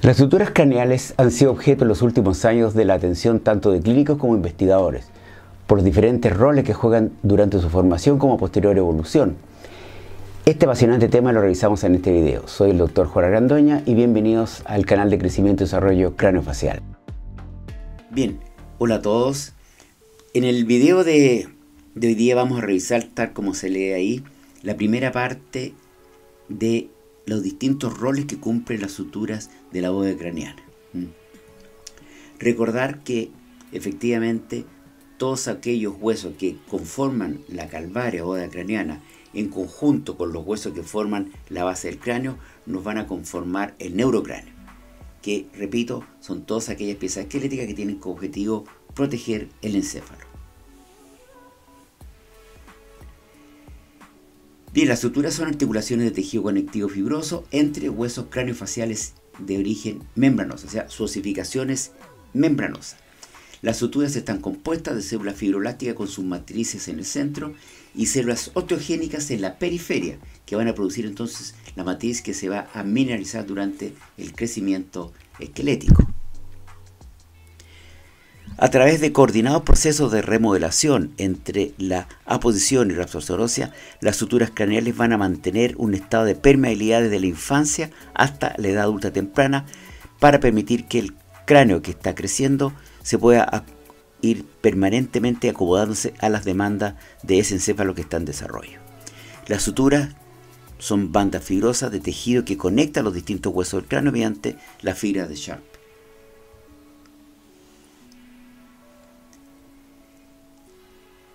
Las suturas craneales han sido objeto en los últimos años de la atención tanto de clínicos como investigadores, por diferentes roles que juegan durante su formación como posterior evolución. Este apasionante tema lo revisamos en este video. Soy el Dr. Jorge Arandoña y bienvenidos al canal de Crecimiento y Desarrollo Craneofacial. Bien, hola a todos. En el video de hoy día vamos a revisar, tal como se lee ahí, la primera parte de los distintos roles que cumplen las suturas de la bóveda craneana. Recordar que efectivamente todos aquellos huesos que conforman la calvárea o bóveda craneana en conjunto con los huesos que forman la base del cráneo nos van a conformar el neurocráneo, que repito, son todas aquellas piezas esqueléticas que tienen como objetivo proteger el encéfalo. Bien, las suturas son articulaciones de tejido conectivo fibroso entre huesos craneofaciales de origen membranoso, o sea, su osificación es membranosa. Las suturas están compuestas de células fibroblásticas con sus matrices en el centro y células osteogénicas en la periferia, que van a producir entonces la matriz que se va a mineralizar durante el crecimiento esquelético. A través de coordinados procesos de remodelación entre la aposición y la absorción ósea, las suturas craneales van a mantener un estado de permeabilidad desde la infancia hasta la edad adulta temprana para permitir que el cráneo que está creciendo se pueda ir permanentemente acomodándose a las demandas de ese encéfalo que está en desarrollo. Las suturas son bandas fibrosas de tejido que conectan los distintos huesos del cráneo mediante la fibra de Sharp.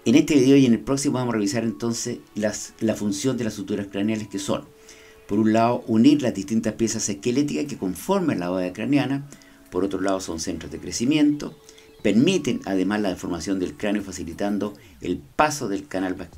En este video y en el próximo vamos a revisar entonces la función de las suturas craneales, que son, por un lado, unir las distintas piezas esqueléticas que conforman la bóveda craneana. Por otro lado, son centros de crecimiento, permiten además la deformación del cráneo facilitando el paso del canal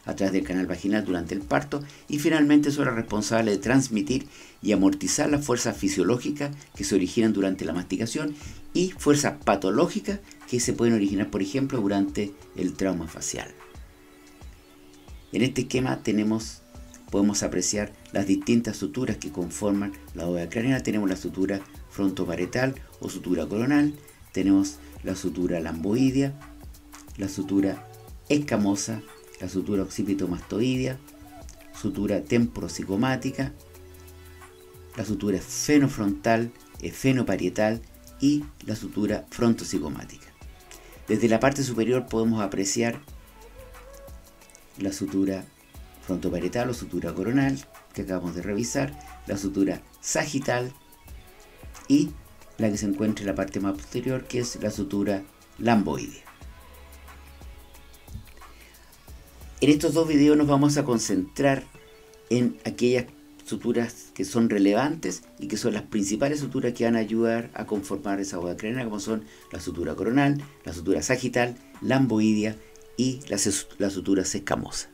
a través del canal vaginal durante el parto, y finalmente son las responsables de transmitir y amortizar las fuerzas fisiológicas que se originan durante la masticación y fuerzas patológicas que se pueden originar, por ejemplo, durante el trauma facial. En este esquema podemos apreciar las distintas suturas que conforman la bóveda craneana. Tenemos la sutura frontoparietal o sutura coronal, tenemos la sutura lamboidea, la sutura escamosa, la sutura occipitomastoidea, sutura temporocigomática, la sutura esfenofrontal, esfenoparietal y la sutura frontocigomática. Desde la parte superior podemos apreciar la sutura frontoparietal o sutura coronal, que acabamos de revisar, la sutura sagital y la que se encuentra en la parte más posterior, que es la sutura lamboidea. En estos dos videos nos vamos a concentrar en aquellas suturas que son relevantes y que son las principales suturas que van a ayudar a conformar esa bóveda craneana, como son la sutura coronal, la sutura sagital, lamboidea y la sutura escamosa.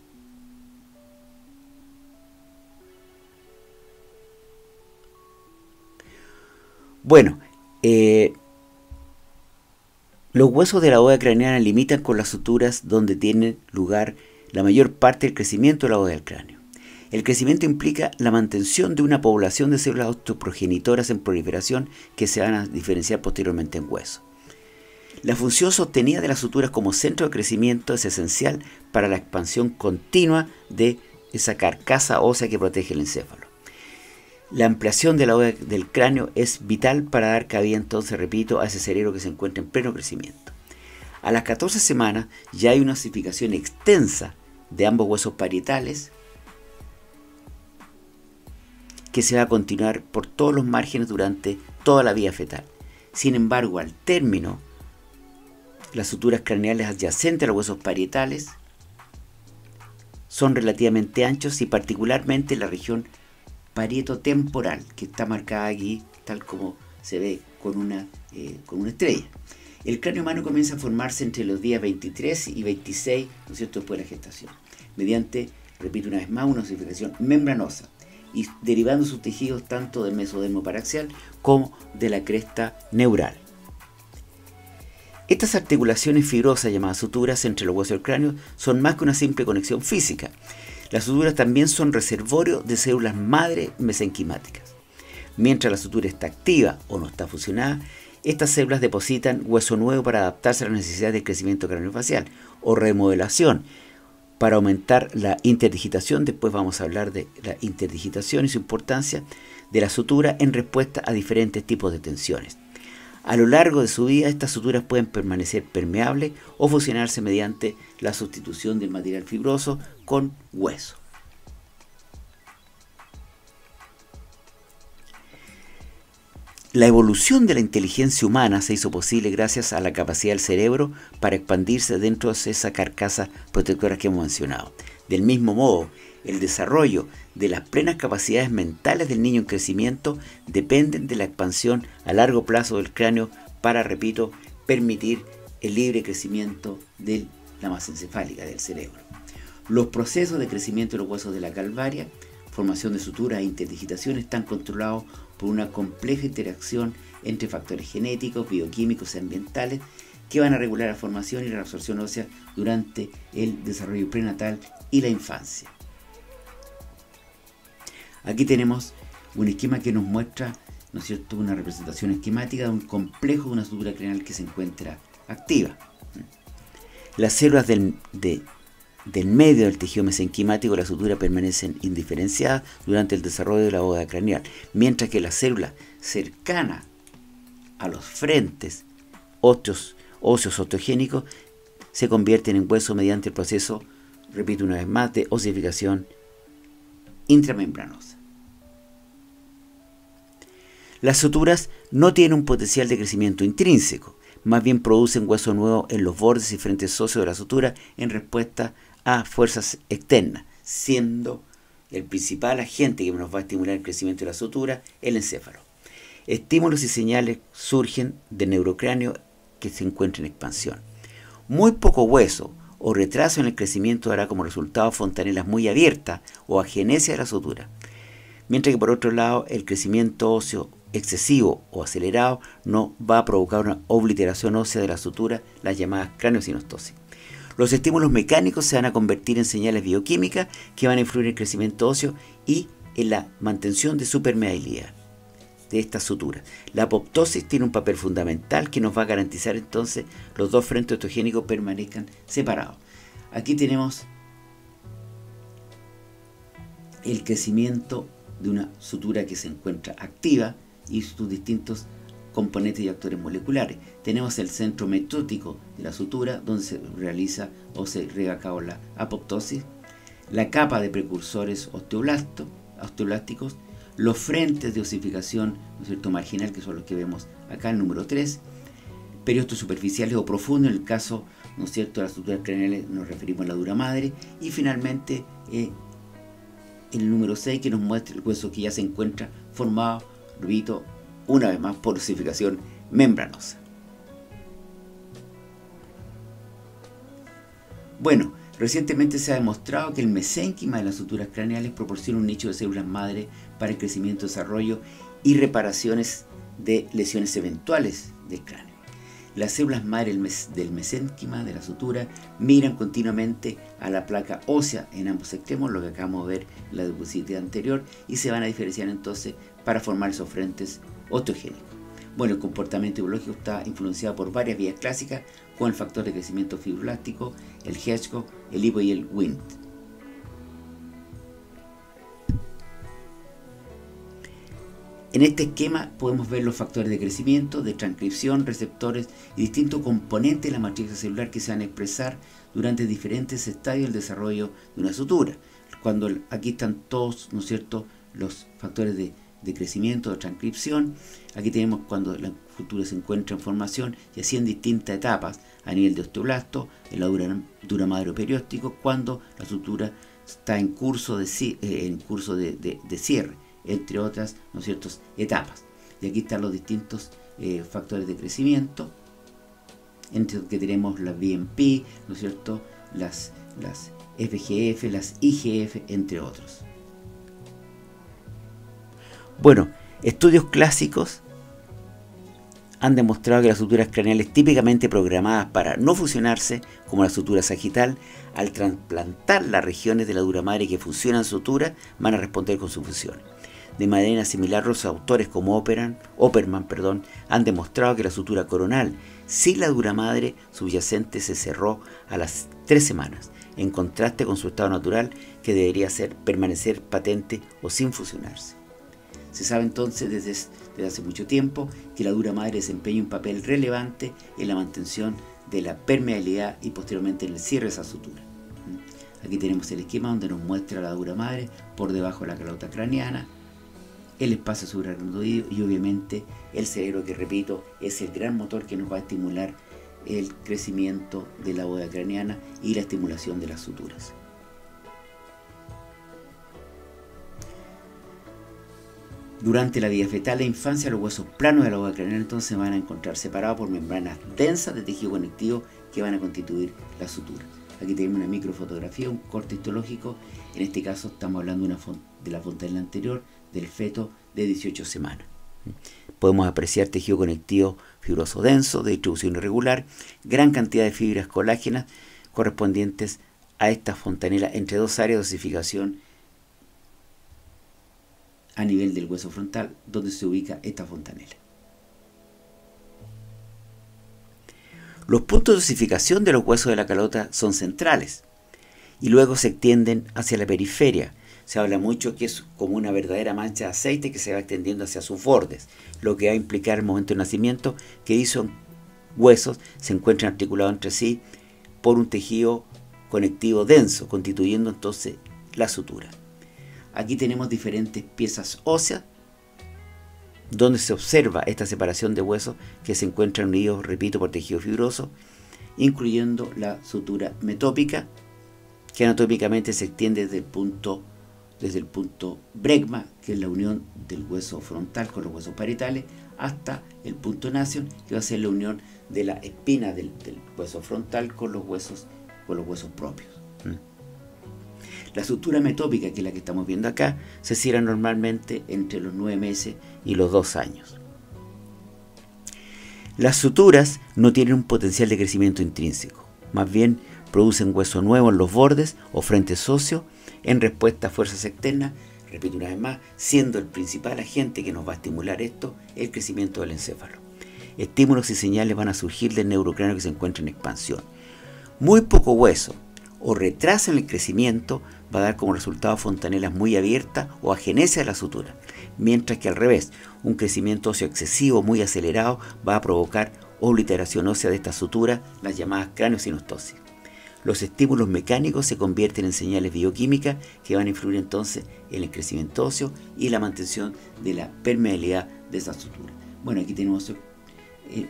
Bueno, los huesos de la bóveda craneana limitan con las suturas donde tienen lugar la mayor parte del crecimiento de la bóveda del cráneo. El crecimiento implica la mantención de una población de células osteoprogenitoras en proliferación que se van a diferenciar posteriormente en hueso. La función sostenida de las suturas como centro de crecimiento es esencial para la expansión continua de esa carcasa ósea que protege el encéfalo. La ampliación de la bóveda del cráneo es vital para dar cabida, entonces, repito, a ese cerebro que se encuentra en pleno crecimiento. A las 14 semanas ya hay una osificación extensa de ambos huesos parietales que se va a continuar por todos los márgenes durante toda la vida fetal. Sin embargo, al término, las suturas craneales adyacentes a los huesos parietales son relativamente anchos y particularmente la región parietotemporal, que está marcada aquí tal como se ve con una estrella. El cráneo humano comienza a formarse entre los días 23 y 26, ¿no es cierto?, después de la gestación, mediante, repito una vez más, una osificación membranosa y derivando sus tejidos tanto del mesodermo paraxial como de la cresta neural. Estas articulaciones fibrosas llamadas suturas entre los huesos del cráneo son más que una simple conexión física. Las suturas también son reservorios de células madre mesenquimáticas. Mientras la sutura está activa o no está fusionada, estas células depositan hueso nuevo para adaptarse a las necesidades del crecimiento craneofacial o remodelación para aumentar la interdigitación. Después vamos a hablar de la interdigitación y su importancia de la sutura en respuesta a diferentes tipos de tensiones. A lo largo de su vida, estas suturas pueden permanecer permeables o fusionarse mediante la sustitución del material fibroso con hueso. La evolución de la inteligencia humana se hizo posible gracias a la capacidad del cerebro para expandirse dentro de esa carcasa protectora que hemos mencionado. Del mismo modo, el desarrollo de las plenas capacidades mentales del niño en crecimiento dependen de la expansión a largo plazo del cráneo para, repito, permitir el libre crecimiento de la masa encefálica del cerebro. Los procesos de crecimiento de los huesos de la calvaria, formación de suturas e interdigitación están controlados por una compleja interacción entre factores genéticos, bioquímicos y ambientales que van a regular la formación y la absorción ósea durante el desarrollo prenatal y la infancia. Aquí tenemos un esquema que nos muestra, ¿no es cierto?, una representación esquemática de un complejo de una sutura craneal que se encuentra activa. Las células del medio del tejido mesenquimático de la sutura permanecen indiferenciadas durante el desarrollo de la bóveda craneal, mientras que las células cercanas a los frentes óseos osteogénicos se convierten en hueso mediante el proceso, repito una vez más, de osificación intramembranosa. Las suturas no tienen un potencial de crecimiento intrínseco, más bien producen hueso nuevo en los bordes y frentes óseos de la sutura en respuesta a fuerzas externas, siendo el principal agente que nos va a estimular el crecimiento de la sutura el encéfalo. Estímulos y señales surgen del neurocráneo que se encuentra en expansión. Muy poco hueso o retraso en el crecimiento dará como resultado fontanelas muy abiertas o agenesia de la sutura, mientras que por otro lado el crecimiento óseo excesivo o acelerado no va a provocar una obliteración ósea de la sutura, las llamadas craniosinostosis. Los estímulos mecánicos se van a convertir en señales bioquímicas que van a influir en el crecimiento óseo y en la mantención de su permeabilidad de esta sutura. La apoptosis tiene un papel fundamental que nos va a garantizar entonces los dos frentes osteogénicos permanezcan separados. Aquí tenemos el crecimiento de una sutura que se encuentra activa y sus distintos componentes y actores moleculares. Tenemos el centro metótico de la sutura, donde se realiza o se lleva a cabo la apoptosis, la capa de precursores osteoblásticos, los frentes de osificación, ¿no es cierto?, marginal, que son los que vemos acá, el número 3, periodos superficiales o profundos, en el caso, ¿no es cierto?, de las suturas craneales nos referimos a la dura madre, y finalmente el número 6, que nos muestra el hueso que ya se encuentra formado, repito, una vez más por osificación membranosa. Bueno, recientemente se ha demostrado que el mesénquima de las suturas craneales proporciona un nicho de células madre para el crecimiento, desarrollo y reparaciones de lesiones eventuales del cráneo. Las células madre del mesénquima de la sutura miran continuamente a la placa ósea en ambos extremos, lo que acabamos de ver en la diapositiva anterior, y se van a diferenciar entonces para formar esos frentes osteogénicos. Bueno, el comportamiento biológico está influenciado por varias vías clásicas, con el factor de crecimiento fibroelástico, el Hedgehog, el Ibo y el Wnt. En este esquema podemos ver los factores de crecimiento, de transcripción, receptores y distintos componentes de la matriz celular que se van a expresar durante diferentes estadios del desarrollo de una sutura. Aquí están todos, ¿no es cierto?, los factores de crecimiento, de transcripción. Aquí tenemos cuando la sutura se encuentra en formación y así en distintas etapas a nivel de osteoblasto, en la dura madre o perióstico, cuando la sutura está en curso de cierre, entre otras, ¿no es cierto?, etapas. Y aquí están los distintos factores de crecimiento, entre los que tenemos las BMP, ¿no es cierto?, las FGF, las IGF, entre otros. Bueno, estudios clásicos han demostrado que las suturas craneales típicamente programadas para no fusionarse, como la sutura sagital, al trasplantar las regiones de la dura madre que fusionan sutura, van a responder con su fusión. De manera similar, los autores como Opperman han demostrado que la sutura coronal sin la dura madre subyacente se cerró a las 3 semanas, en contraste con su estado natural, que debería permanecer patente o sin fusionarse. Se sabe entonces desde hace mucho tiempo que la dura madre desempeña un papel relevante en la mantención de la permeabilidad y posteriormente en el cierre de esa sutura. Aquí tenemos el esquema donde nos muestra la dura madre por debajo de la calota craneana, el espacio subaracnoideo y obviamente el cerebro, que repito es el gran motor que nos va a estimular el crecimiento de la bóveda craneana y la estimulación de las suturas. Durante la vida fetal e infancia, los huesos planos de la bóveda craneana entonces se van a encontrar separados por membranas densas de tejido conectivo que van a constituir la sutura. Aquí tenemos una microfotografía, un corte histológico. En este caso estamos hablando de la fontanela anterior del feto de 18 semanas. Podemos apreciar tejido conectivo fibroso denso, de distribución irregular, gran cantidad de fibras colágenas correspondientes a esta fontanela entre dos áreas de osificación a nivel del hueso frontal, donde se ubica esta fontanela. Los puntos de osificación de los huesos de la calota son centrales y luego se extienden hacia la periferia. Se habla mucho que es como una verdadera mancha de aceite que se va extendiendo hacia sus bordes, lo que va a implicar el momento de nacimiento que esos huesos se encuentran articulados entre sí por un tejido conectivo denso, constituyendo entonces la sutura. Aquí tenemos diferentes piezas óseas donde se observa esta separación de huesos que se encuentran unidos, repito, por tejido fibroso, incluyendo la sutura metópica, que anatómicamente se extiende desde el punto bregma, que es la unión del hueso frontal con los huesos parietales, hasta el punto nasion, que va a ser la unión de la espina del hueso frontal con los huesos propios. La sutura metópica, que es la que estamos viendo acá, se cierra normalmente entre los 9 meses y los 2 años. Las suturas no tienen un potencial de crecimiento intrínseco, más bien producen hueso nuevo en los bordes o frentes óseos en respuesta a fuerzas externas, repito una vez más, siendo el principal agente que nos va a estimular esto el crecimiento del encéfalo. Estímulos y señales van a surgir del neurocráneo que se encuentra en expansión. Muy poco hueso o retraso en el crecimiento va a dar como resultado fontanelas muy abiertas o agenesia de la sutura, mientras que al revés, un crecimiento óseo excesivo muy acelerado va a provocar obliteración ósea de esta sutura, las llamadas craniosinostosis. Los estímulos mecánicos se convierten en señales bioquímicas que van a influir entonces en el crecimiento óseo y la mantención de la permeabilidad de esa sutura. Bueno, aquí tenemos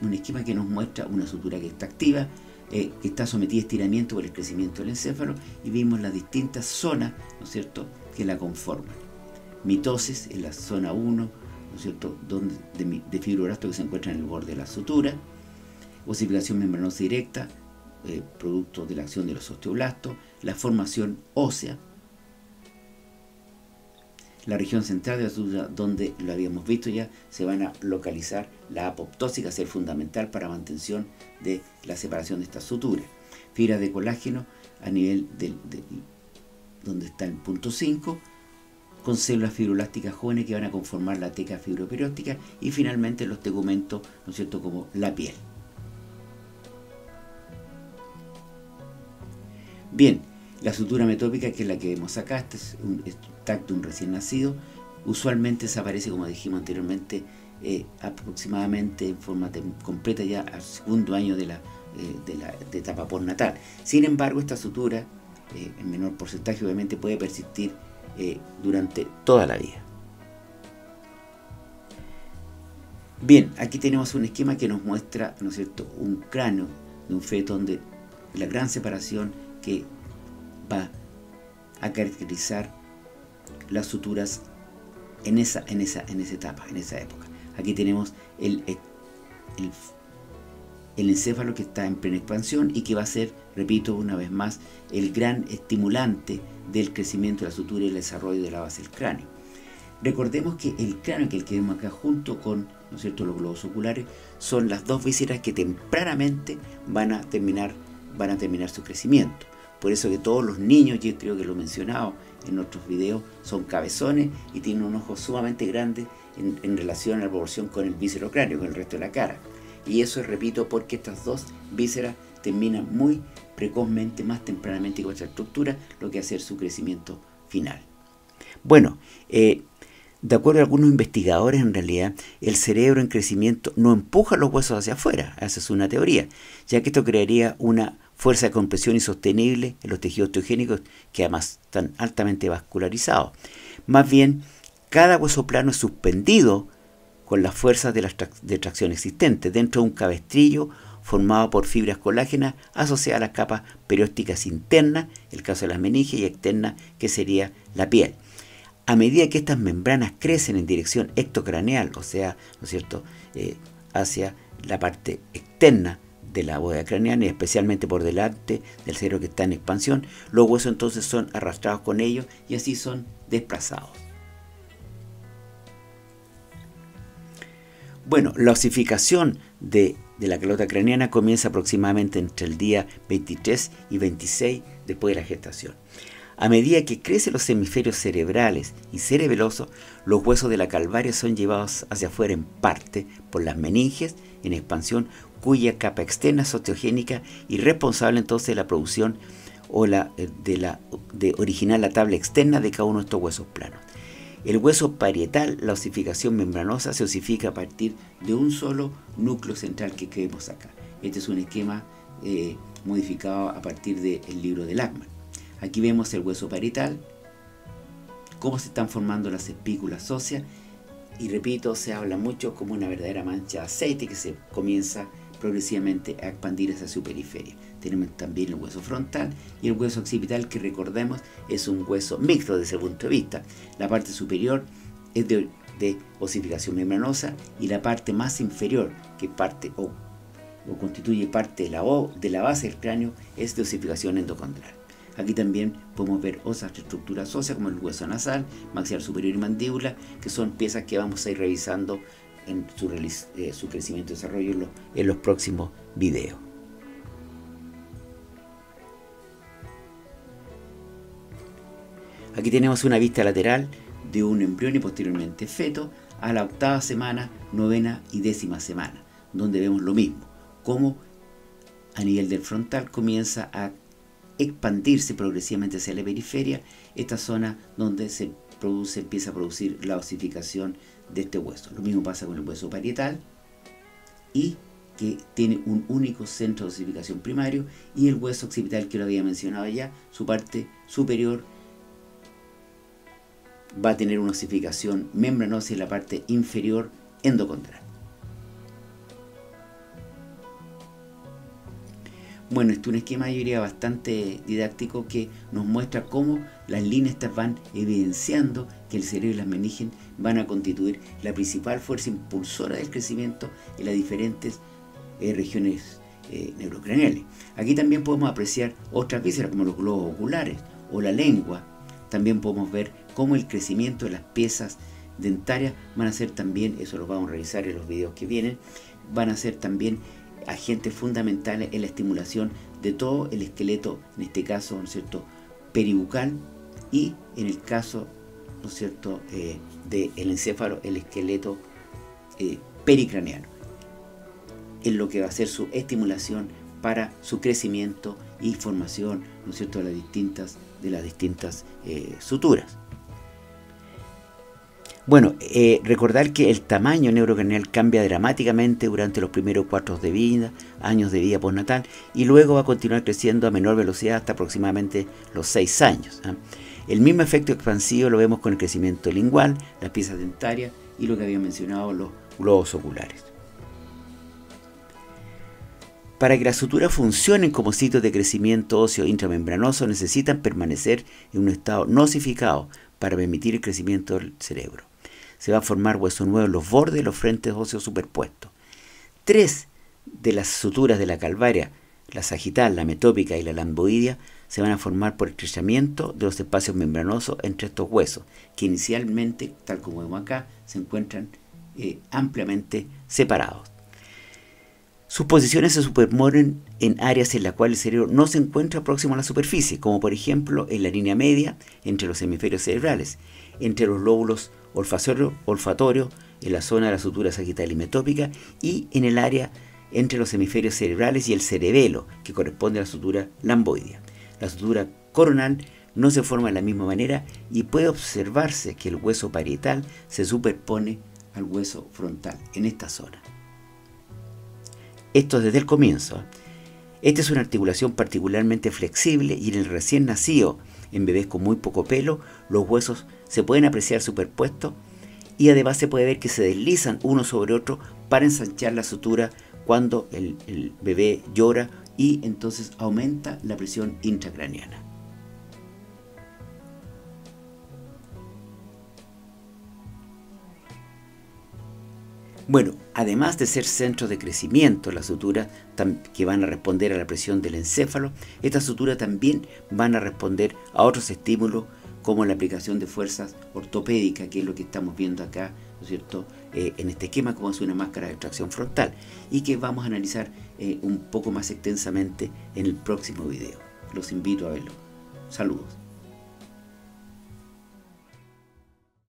un esquema que nos muestra una sutura que está activa, que está sometida a estiramiento por el crecimiento del encéfalo, y vimos las distintas zonas, ¿no es cierto?, que la conforman. Mitosis en la zona 1, ¿no es cierto?, de fibroblasto que se encuentra en el borde de la sutura, osificación membranosa directa, producto de la acción de los osteoblastos, la formación ósea, la región central de la sutura, donde lo habíamos visto ya, se van a localizar la apoptosis, que va a ser fundamental para la mantención de la separación de esta sutura. Fibras de colágeno a nivel donde está el punto 5, con células fibroblásticas jóvenes que van a conformar la teca fibroperióstica, y finalmente los tegumentos, ¿no es cierto?, como la piel. Bien, la sutura metópica, que es la que vemos acá, este es un tacto de un recién nacido, usualmente desaparece, como dijimos anteriormente, aproximadamente en forma completa ya al segundo año de etapa postnatal. Sin embargo, esta sutura, en menor porcentaje obviamente, puede persistir durante toda la vida. Bien, aquí tenemos un esquema que nos muestra, ¿no es cierto?, un cráneo de un feto donde la gran separación que va a caracterizar las suturas en esa etapa, en esa época. Aquí tenemos el encéfalo que está en plena expansión y que va a ser, repito una vez más, el gran estimulante del crecimiento de la sutura y el desarrollo de la base del cráneo. Recordemos que el cráneo, que es el que vemos acá junto con, ¿no es cierto?, los globos oculares, son las dos vísceras que tempranamente van a terminar su crecimiento. Por eso que todos los niños, yo creo que lo he mencionado en otros videos, son cabezones y tienen un ojo sumamente grande en relación a la proporción con el viscerocráneo, con el resto de la cara. Y eso, repito, porque estas dos vísceras terminan muy precozmente, más tempranamente con esta estructura, lo que hace su crecimiento final. Bueno, de acuerdo a algunos investigadores, en realidad, el cerebro en crecimiento no empuja los huesos hacia afuera, esa es una teoría, ya que esto crearía una fuerza de compresión insostenible en los tejidos osteogénicos que además están altamente vascularizados. Más bien, cada hueso plano es suspendido con las fuerzas de tracción existentes dentro de un cabestrillo formado por fibras colágenas asociadas a las capas periósticas internas, el caso de las meninges, y externas, que sería la piel. A medida que estas membranas crecen en dirección ectocraneal, o sea, ¿no es cierto?, hacia la parte externa de la bóveda craneana y especialmente por delante del cerebro que está en expansión, los huesos entonces son arrastrados con ellos y así son desplazados. Bueno, la osificación de la calota craneana comienza aproximadamente entre el día 23 y 26 después de la gestación. A medida que crecen los hemisferios cerebrales y cerebelosos, los huesos de la calvaria son llevados hacia afuera en parte por las meninges en expansión, cuya capa externa es osteogénica y responsable entonces de la producción o de originar la tabla externa de cada uno de estos huesos planos. El hueso parietal, la osificación membranosa, se osifica a partir de un solo núcleo central que vemos acá. Este es un esquema modificado a partir del libro de Lachman. Aquí vemos el hueso parietal, cómo se están formando las espículas óseas, y repito, se habla mucho como una verdadera mancha de aceite que se comienza progresivamente a expandir hacia su periferia. Tenemos también el hueso frontal y el hueso occipital, que recordemos es un hueso mixto desde ese punto de vista. La parte superior es de osificación membranosa y la parte más inferior, que parte o constituye parte de la base del cráneo, es de osificación endocondral. Aquí también podemos ver otras estructuras óseas como el hueso nasal, maxilar superior y mandíbula, que son piezas que vamos a ir revisando en su crecimiento y desarrollo en los próximos videos. Aquí tenemos una vista lateral de un embrión y posteriormente feto a la 8ª semana, 9ª y 10ª semana, donde vemos lo mismo, cómo a nivel del frontal comienza a expandirse progresivamente hacia la periferia, esta zona donde empieza a producir la osificación de este hueso. Lo mismo pasa con el hueso parietal, y que tiene un único centro de osificación primario, y el hueso occipital, que lo había mencionado ya, su parte superior va a tener una osificación membranosa y la parte inferior endocondral. Bueno, este es un esquema, yo diría, bastante didáctico, que nos muestra cómo las líneas estas van evidenciando que el cerebro y las meninges van a constituir la principal fuerza impulsora del crecimiento en las diferentes regiones neurocraneales. Aquí también podemos apreciar otras vísceras como los globos oculares o la lengua. También podemos ver cómo el crecimiento de las piezas dentarias van a ser también, eso lo vamos a revisar en los videos que vienen, van a ser también agentes fundamentales en la estimulación de todo el esqueleto, en este caso, ¿no es cierto?, peribucal, y en el caso, ¿no es cierto?, del encéfalo, el esqueleto pericraneano, en lo que va a ser su estimulación para su crecimiento y formación, ¿no es cierto?, de las distintas suturas. Bueno, recordar que el tamaño neurocraneal cambia dramáticamente durante los primeros 4 años de vida postnatal, y luego va a continuar creciendo a menor velocidad hasta aproximadamente los 6 años. El mismo efecto expansivo lo vemos con el crecimiento lingual, las piezas dentarias y lo que había mencionado, los globos oculares. Para que las suturas funcionen como sitios de crecimiento óseo intramembranoso, necesitan permanecer en un estado no osificado para permitir el crecimiento del cerebro. Se va a formar hueso nuevo en los bordes de los frentes óseos superpuestos. 3 de las suturas de la calvaria, la sagital, la metópica y la lamboidea, se van a formar por estrechamiento de los espacios membranosos entre estos huesos, que inicialmente, tal como vemos acá, se encuentran ampliamente separados. Sus posiciones se superponen en áreas en las cuales el cerebro no se encuentra próximo a la superficie, como por ejemplo en la línea media entre los hemisferios cerebrales, entre los lóbulos olfatorios, en la zona de la sutura sagital y metópica y en el área entre los hemisferios cerebrales y el cerebelo, que corresponde a la sutura lamboidea. La sutura coronal no se forma de la misma manera y puede observarse que el hueso parietal se superpone al hueso frontal en esta zona. Esto desde el comienzo. Esta es una articulación particularmente flexible y en el recién nacido, en bebés con muy poco pelo, los huesos se pueden apreciar superpuestos y además se puede ver que se deslizan uno sobre otro para ensanchar la sutura cuando el bebé llora y entonces aumenta la presión intracraneana. Bueno, además de ser centros de crecimiento, las suturas que van a responder a la presión del encéfalo, estas suturas también van a responder a otros estímulos como la aplicación de fuerzas ortopédicas, que es lo que estamos viendo acá, ¿no es cierto?, en este esquema, como es una máscara de tracción frontal, y que vamos a analizar un poco más extensamente en el próximo video. Los invito a verlo. Saludos.